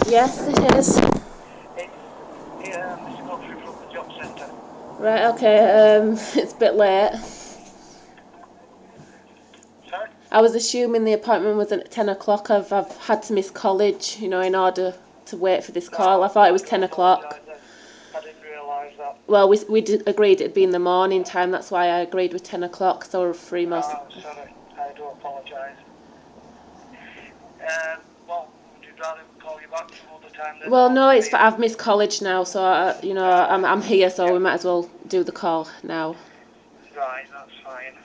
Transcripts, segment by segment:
Yes, it is. It's Mr. Godfrey from the job centre. Right, okay, it's a bit late. Sorry? I was assuming the appointment was at 10 o'clock. I've had to miss college, in order to wait for this call. I thought it was 10 o'clock. I didn't realise that. Well, we agreed it'd be in the morning time. That's why I agreed with 10 o'clock, so we're free most. Sorry. I do apologise. Well, would you rather we call you back some other time then? Well, no, I've missed college now, so I'm here, so we might as well do the call now. Right, that's fine.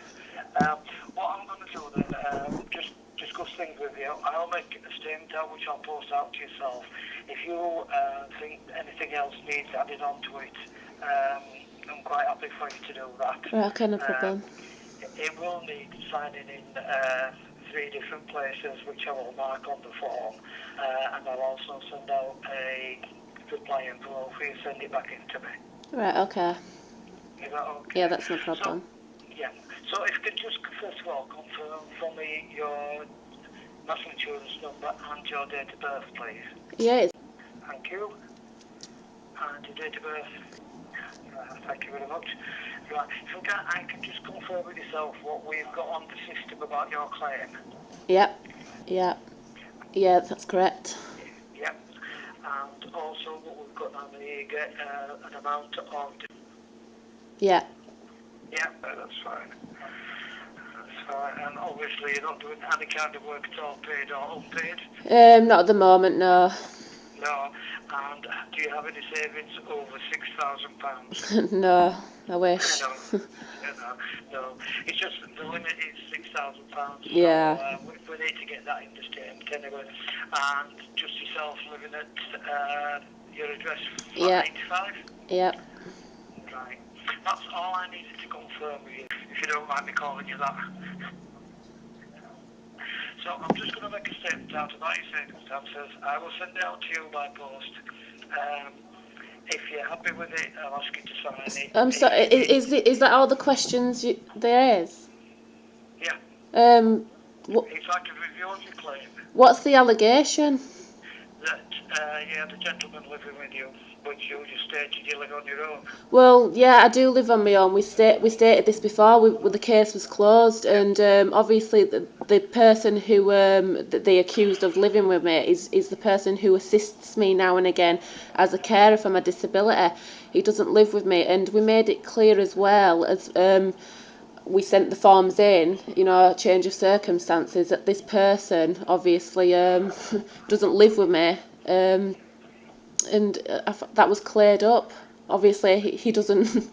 What I'm going to do then, just discuss things with you. I'll make a statement out which I'll post out to yourself. If you think anything else needs added onto it, I'm quite happy for you to do that. Right, okay, no problem. It will need signing in 3 different places, which I will mark on the form, and I'll also send out a reply envelope for you to send it back in to me. Right, okay. Is that okay? Yeah, that's no problem. So if you could just first of all confirm for me your national insurance number and your date of birth, please. Yeah, Thank you. And your date of birth. Thank you very much. Right, so I can just confirm with yourself what we've got on the system about your claim. Yeah, that's correct. Yep. And also what we've got on here, you get an amount of... Yeah. Yep, that's fine. That's fine. And obviously you're not doing any kind of work at all, paid or unpaid? Not at the moment, no. No. And do you have any savings over £6,000? No, I wish. No. It's just the limit is £6,000. Yeah. So we need to get that in the statement anyway. And just yourself living at your address, flat 85? Yep. Right. That's all I needed to confirm with you, if you don't mind me calling you that. So I'm just going to make a statement out about your circumstances. I will send it out to you by post. If you're happy with it, I'll ask you to sign it. I'm sorry. Is that all the questions there is? Yeah. It's like a review of your claim. What's the allegation? That you had a gentleman living with you, but you just stated you live on your own. Well, yeah, I do live on my own. We stated this before. The case was closed, and obviously the person who that they accused of living with me is the person who assists me now and again as a carer for my disability. He doesn't live with me, and we made it clear as well as we sent the forms in, change of circumstances, that this person obviously doesn't live with me, and that was cleared up. Obviously, he doesn't.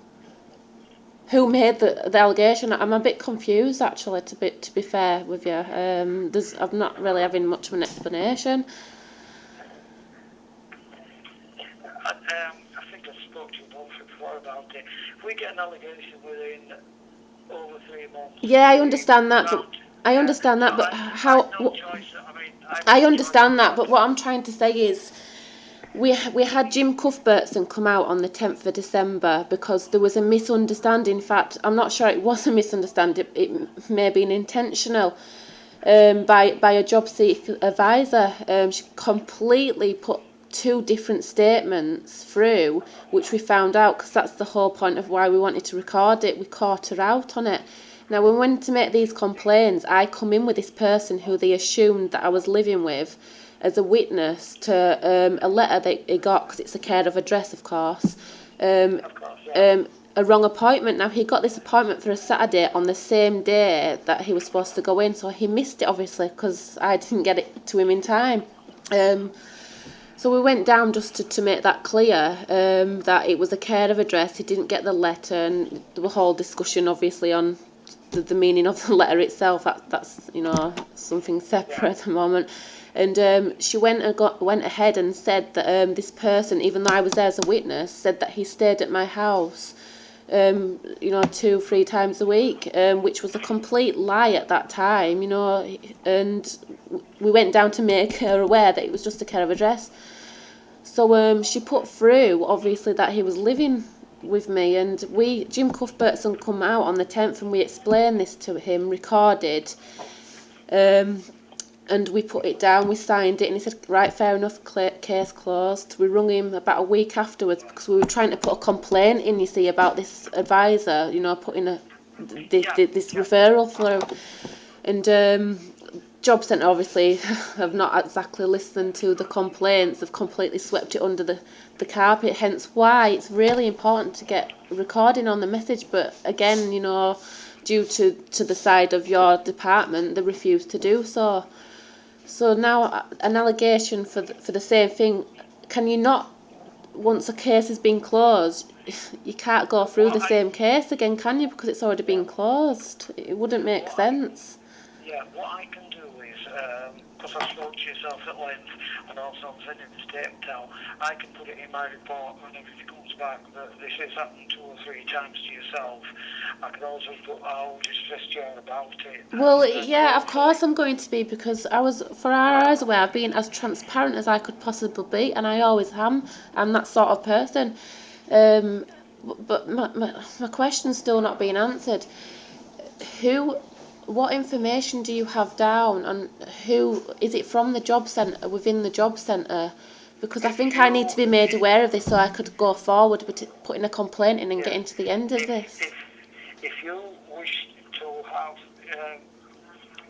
Who made the allegation? I'm a bit confused, actually. To be fair with you, I'm not really having much of an explanation. I think I spoke to you before about it. If we get an allegation within over 3 months. Yeah, I understand that, but I understand that, but how? I understand that, but what I'm trying to say is, we had Jim Cuthbertson come out on the 10th of December because there was a misunderstanding. In fact, I'm not sure it was a misunderstanding. It may have been intentional by a job seeker advisor. She completely put 2 different statements through, which we found out, because that's the whole point of why we wanted to record it. We caught her out on it. Now, when we went to make these complaints, I come in with this person who they assumed that I was living with as a witness to a letter that he got, because it's a care of address, of course. A wrong appointment. Now, he got this appointment for a Saturday on the same day that he was supposed to go in, so he missed it, obviously, because I didn't get it to him in time. So we went down just to make that clear, that it was a care of address. He didn't get the letter, and there was a whole discussion, obviously, on the meaning of the letter itself. That's something separate at the moment. And she went ahead and said that this person, even though I was there as a witness, said that he stayed at my house 2-3 times a week, which was a complete lie at that time, and we went down to make her aware that it was just a care of address. So she put through, obviously, that he was living with me, and Jim Cuthbertson come out on the 10th, and we explained this to him, recorded, and we put it down, we signed it, and he said, right, fair enough, case closed. We rung him about a week afterwards because we were trying to put a complaint in, you see, about this advisor, you know, putting this referral through. And Job Centre obviously have not exactly listened to the complaints, they've completely swept it under the carpet, hence why it's really important to get recording on the message, but again, you know, due to the side of your department, they refuse to do so. So now an allegation for the same thing, can you not, once a case has been closed, you can't go through the same case again, can you, because it's already been closed? It wouldn't make sense. Yeah, what I can do is, because I've spoken to yourself at length, and also I'm sending the statement out, I can put it in my report, and if it comes back that this has happened 2 or 3 times to yourself, I can also put, I'll just stress you about it. Well, yeah, of course I'm going to be, because for our eyes away, I've been as transparent as I could possibly be, and I always am. I'm that sort of person. But my question's still not being answered. What information do you have down, and who is it from the job centre, within the job centre? Because I think I need to be made aware of this so I could go forward with putting a complaint in and getting to the end of this. If you wish to have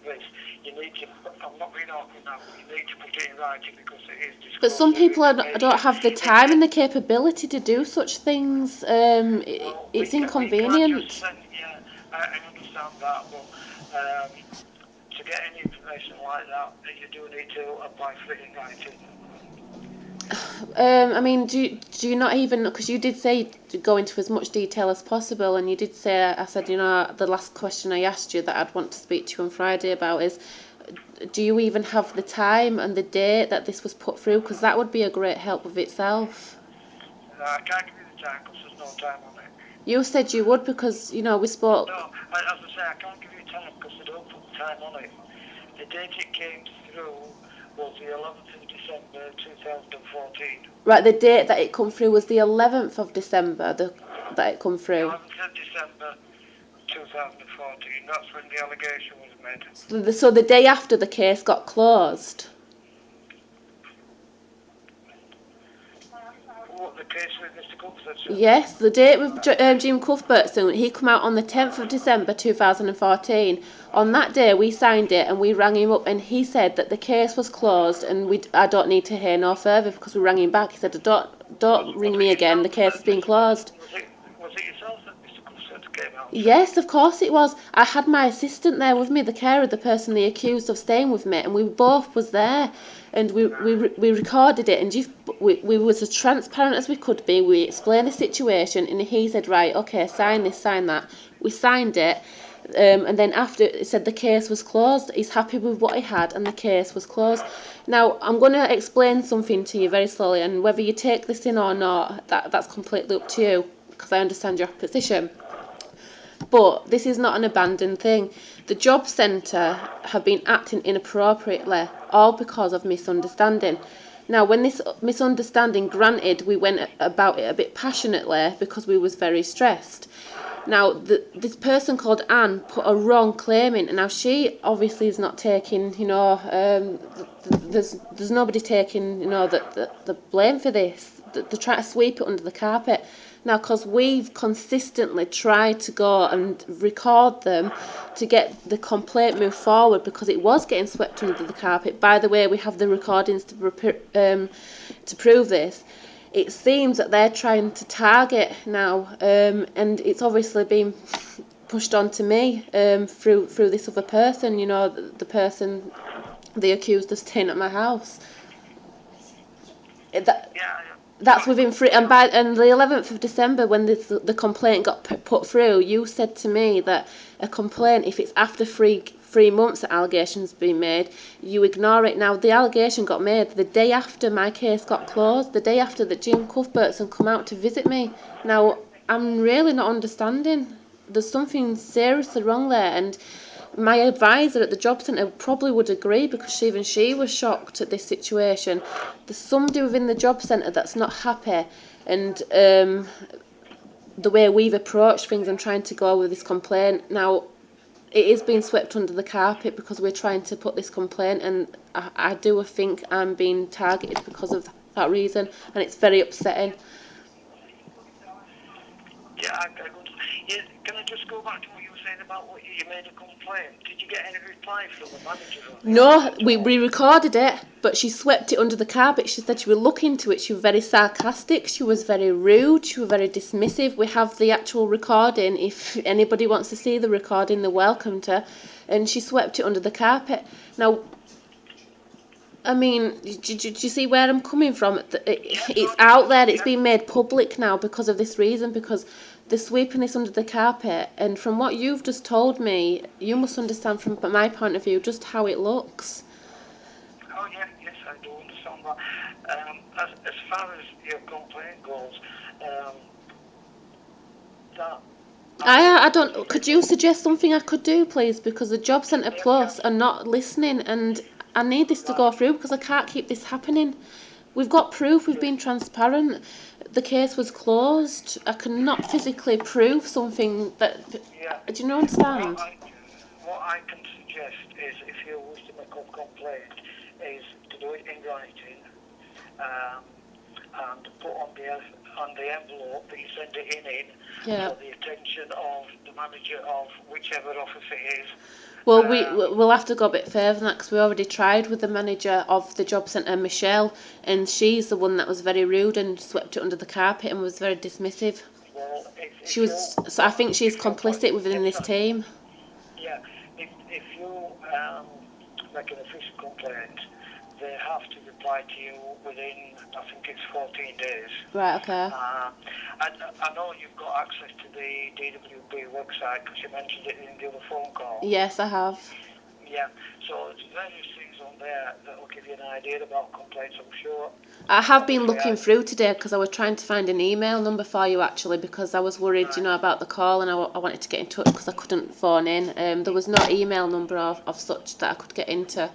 this, you need to, I'm not being awkward now, but you need to put it in writing because it is disclosed. But some people don't have the time and the capability to do such things. It's inconvenient. I understand that, but to get any information like that, you do need to apply for it in writing. I mean, do you not even, because you did say to go into as much detail as possible, and you did say, I said, you know, the last question I asked you that I'd want to speak to you on Friday about is, do you even have the time and the date that this was put through? Because that would be a great help with itself. I can't give you the time because there's no time on it. You said you would, because, you know, we spoke. No, as I say, I can't give you time because they don't put the time on it. The date it came through was the 11th of December 2014. Right, the date that it come through was the 11th of December that it come through. 11th of December 2014, that's when the allegation was made. So the day after the case got closed. What, the case with Mr. Cuthbert? Yes, the date with Jim Cuthbertson, he come out on the 10th of December 2014. On that day we signed it and we rang him up, and he said that the case was closed and I don't need to hear no further, because we rang him back. He said, don't ring me again, the case has been closed. Was it yourself that Mr. Cuthbert came out? Yes, of course it was. I had my assistant there with me, the carer, the person they accused of staying with me, and we both was there, and we recorded it, and we was as transparent as we could be. We explained the situation, and he said, right, okay, sign this, sign that. We signed it, and then after it said the case was closed. He's happy with what he had, and the case was closed. Now I'm going to explain something to you very slowly, and whether you take this in or not, that's completely up to you, because I understand your position. But this is not an abandoned thing. The job centre have been acting inappropriately, all because of misunderstanding. Now, when this misunderstanding, granted, we went about it a bit passionately because we was very stressed. Now, this person called Anne put a wrong claim in, and now she obviously is not taking, you know, there's nobody taking, you know, the blame for this. They're trying to sweep it under the carpet. Now, because we've consistently tried to go and record them to get the complaint moved forward, because it was getting swept under the carpet. By the way, we have the recordings to prove this. It seems that they're trying to target now, and it's obviously been pushed onto me through this other person. You know, the person they accused of staying at my house. That's within three, and the 11th of December, when the complaint got put through, you said to me that a complaint, if it's after three months that allegations been made, you ignore it. Now, the allegation got made the day after my case got closed, the day after that Jim Cuthbertson come out to visit me. Now, I'm really not understanding. There's something seriously wrong there, and my advisor at the job centre probably would agree, because even she was shocked at this situation. There's somebody within the job centre that's not happy, and the way we've approached things and trying to go with this complaint. Now, it is being swept under the carpet because we're trying to put this complaint, and I do think I'm being targeted because of that reason, and it's very upsetting. Yeah, can I just go back to what you were saying about what you made a complaint? Did you get any reply from the manager on the No, office at we all? recorded it, but she swept it under the carpet. She said she would look into it. She was very sarcastic. She was very rude. She was very dismissive. We have the actual recording. If anybody wants to see the recording, they're welcome to. And she swept it under the carpet. Now, I mean, do you see where I'm coming from? It's out there. It's being made public now because of this reason, because they're sweeping this under the carpet. And from what you've just told me, you must understand from my point of view just how it looks. Oh, yeah, yes, I do understand that. As far as your complaint goes, that... I don't. Could you suggest something I could do, please? Because the Job Centre Plus are not listening, and I need this to go through because I can't keep this happening. We've got proof. We've been transparent. The case was closed. I cannot physically prove something that. Yeah. Do you understand? What I can suggest is, if you wish to make a complaint, is to do it in writing, and put on the envelope that you send it in Yeah. for the attention of the manager of whichever office it is. Well, we'll have to go a bit further than that because we already tried with the manager of the Job Centre, Michelle, and she's the one that was very rude and swept it under the carpet and was very dismissive. Well, She was. So I think she's complicit within this team. Yeah, if you make an official complaint, they have to reply to you within, I think it's 14 days. Right. Okay. I know you've got access to the DWP website because you mentioned it in the other phone call. Yes, I have. Yeah, so there's various things on there that will give you an idea about complaints, I'm sure. I have been looking through today because I was trying to find an email number for you actually because I was worried, about the call, and I wanted to get in touch because I couldn't phone in. There was no email number of such that I could get into.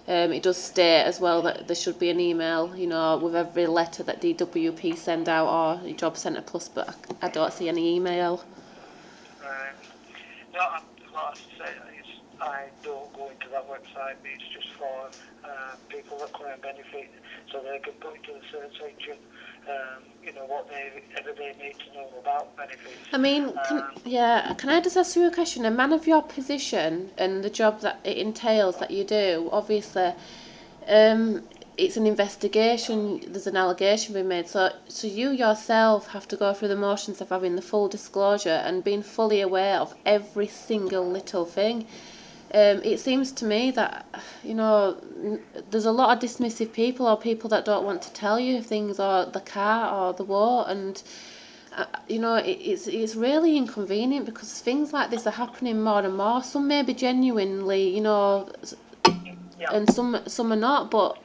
It does state as well that there should be an email, with every letter that DWP send out or Job Centre Plus, but I don't see any email. No, like I say, I don't go into that website. It's just for people that claim benefit, so they can put into the search section, whatever they need to know about benefits. I mean, can I just ask you a question? A man of your position and the job that it entails that you do, obviously, it's an investigation. There's an allegation being made, so you yourself have to go through the motions of having the full disclosure and being fully aware of every single little thing. It seems to me that there's a lot of dismissive people or people that don't want to tell you things, or the car or the war, and it's really inconvenient because things like this are happening more and more. Some may be genuinely, and some are not, but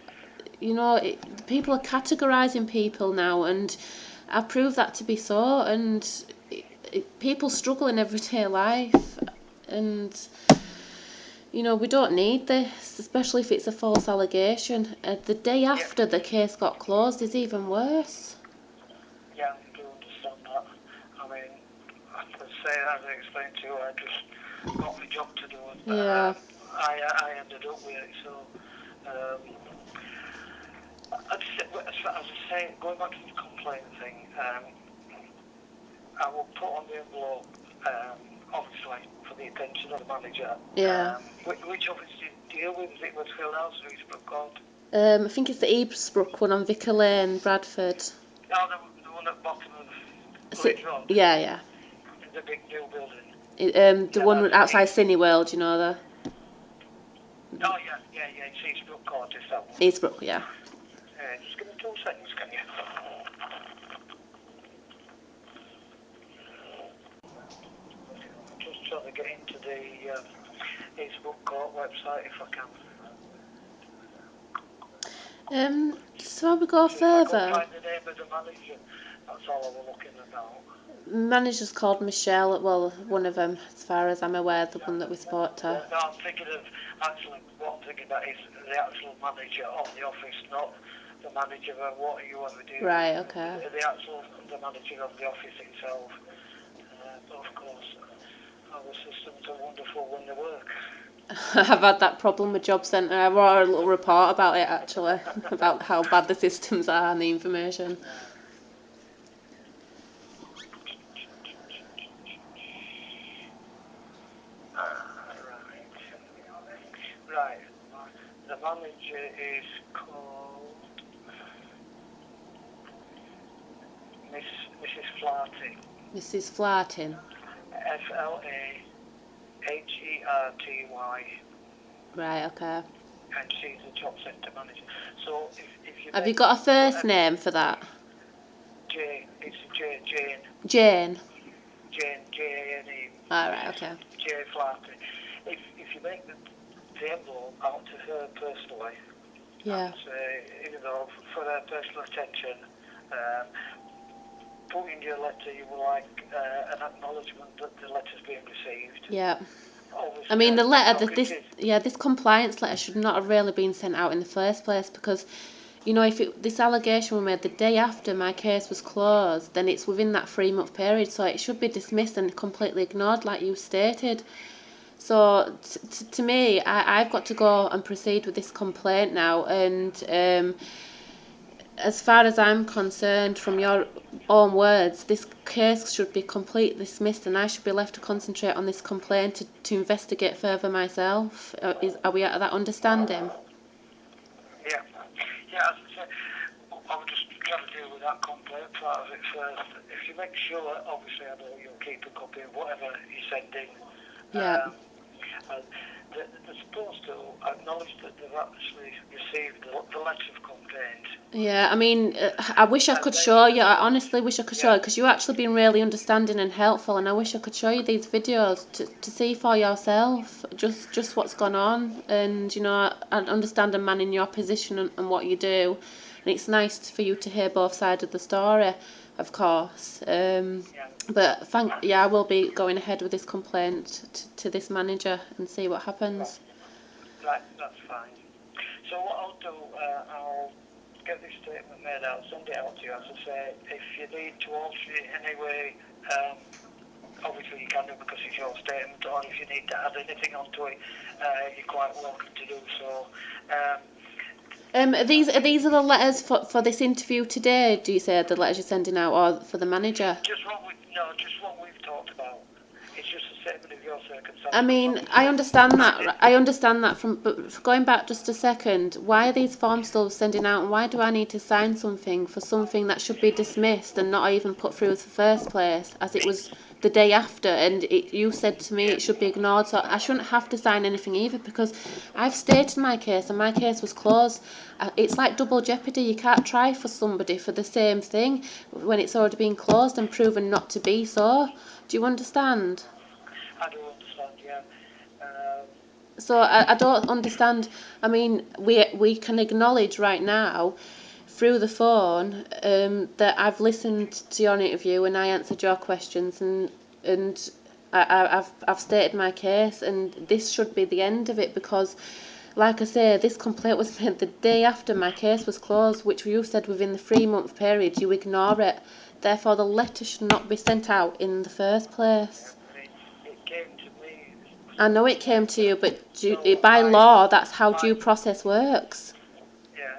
people are categorising people now, and I prove that to be so. And people struggle in everyday life, and we don't need this, especially if it's a false allegation. The day after the case got closed is even worse. Yeah, I do understand that. I mean, as I explained to you, I just got my job to do, and I ended up with it. So, as I say, going back to the complaint thing, I will put on the envelope, obviously, for the attention of the manager. Yeah. Which office do you deal with? Is it Westfield House or Eastbrook Court? I think it's the Eastbrook one on Vicar Lane, Bradford. Oh, the one at the bottom of Leeds Road? Yeah. The big new building. The one outside Cineworld, the... Oh, yeah, it's Eastbrook Court, is that one? Eastbrook, yeah. Just give me 2 seconds, can you? Just trying to get into the Eastbrook Court website if I can. So we go further. If I can find the name of the manager, that's all I was looking about. Manager's called Michelle, well, one of them, as far as I'm aware, the one that we spoke to. No, I'm thinking of, actually, what I'm thinking about is the actual manager of the office, not the manager of what you ever do. Right, okay. The manager of the office itself. But of course, our systems are wonderful when they work. I've had that problem with Job Centre. I wrote a little report about it actually, about how bad the systems are and the information. Right. The manager is called Mrs. Flaherty. Mrs. Flartin. Flaherty. Right, okay. And she's the job centre manager. So if you Have you make got a first name for that? Jane, it's Jane. Jane. Jane. Alright, okay. Jane Flaherty. If you make the envelope out to her personally, Yeah. and for her personal attention, put in your letter you would like an acknowledgement that the letter's been received. Yeah. Obviously, I mean, the letter, this compliance letter should not have really been sent out in the first place because, you know, if this allegation were made the day after my case was closed, then it's within that 3-month period, so it should be dismissed and completely ignored, like you stated. So, to me, I've got to go and proceed with this complaint now, and as far as I'm concerned, from your own words, this case should be completely dismissed and I should be left to concentrate on this complaint to investigate further myself. Are we out of that understanding? Yeah. Yeah, as I say, I would just try to deal with that complaint part of it first. If you make sure, obviously, I know you'll keep a copy of whatever you send in. Yeah. And they're supposed to acknowledge that they've actually received the letter of complaint. Yeah, I mean, I wish I could show you. I honestly wish I could show you because you've actually been really understanding and helpful, and I wish I could show you these videos to see for yourself just what's gone on, and you know, I understand a man in your position and what you do, and it's nice for you to hear both sides of the story, of course. But I will be going ahead with this complaint to this manager and see what happens. Right, that's fine. So what I'll do, I'll get this statement made out, send it out to you. As I say, if you need to alter it anyway, obviously you can do because it's your statement, or if you need to add anything onto it, you're quite welcome to do so. These are the letters for this interview today. Do you say the letters you're sending out, or for the manager? Just what we've talked about. It's just a statement of your circumstances. I mean, I understand that. But going back just a second, why are these forms still sending out, and why do I need to sign something for something that should be dismissed and not even put through in the first place, as it was the day after, and you said to me it should be ignored, so I shouldn't have to sign anything either because I've stated my case and my case was closed. It's like double jeopardy. You can't try for somebody for the same thing when it's already been closed and proven not to be so. Do you understand? I do understand, yeah. So I don't understand. I mean, we can acknowledge right now through the phone that I've listened to your interview and I answered your questions and I've stated my case, and this should be the end of it because, like I say, this complaint was made the day after my case was closed, which you said within the 3-month period you ignore it. Therefore, the letter should not be sent out in the first place. It came to me. I know it came to you, but So by law, that's how due process works. yeah.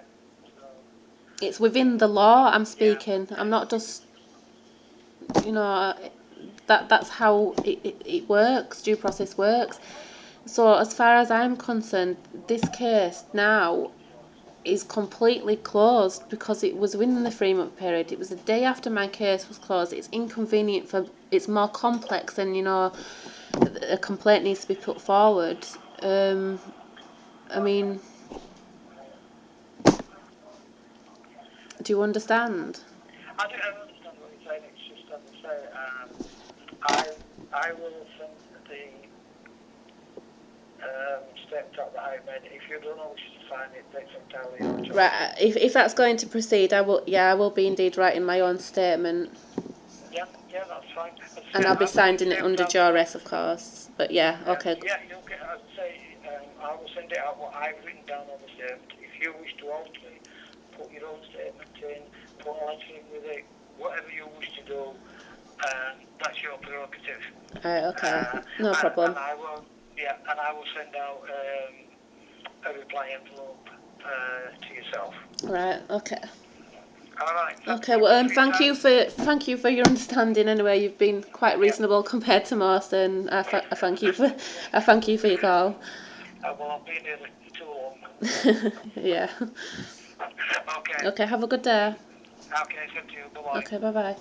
So It's within the law I'm yeah. speaking. I'm not just, you know, that's how it works, due process works. So as far as I'm concerned, this case now is completely closed because it was within the 3-month period. It was the day after my case was closed. It's inconvenient it's more complex and, you know, a complaint needs to be put forward. I mean, do you understand? I do understand what you're saying. It's just as I say, I will send the statement out that I made. If you don't know which to sign it, that's entirely your choice. Right. If that's going to proceed, I will. Yeah, I will be indeed writing my own statement, Yeah, that's fine. As I and say, I'll be I'll get the signing it statement under out to you. duress, of course. But yeah, okay. Yeah, you'll get, as I say, I will send it out what I've written down on the statement. If you wish to alter it, put your own statement in, put a letter in with it, whatever you wish to do, That's your prerogative. Right, okay, no problem. And I will send out a reply envelope to yourself. Right, okay. All right. Okay, well, thank you for your understanding. Anyway, you've been quite reasonable compared to most, and I thank you for your call. Well, I've been here too long. Yeah. Okay. Okay, have a good day. Okay, same to you. Bye-bye. Okay, bye bye.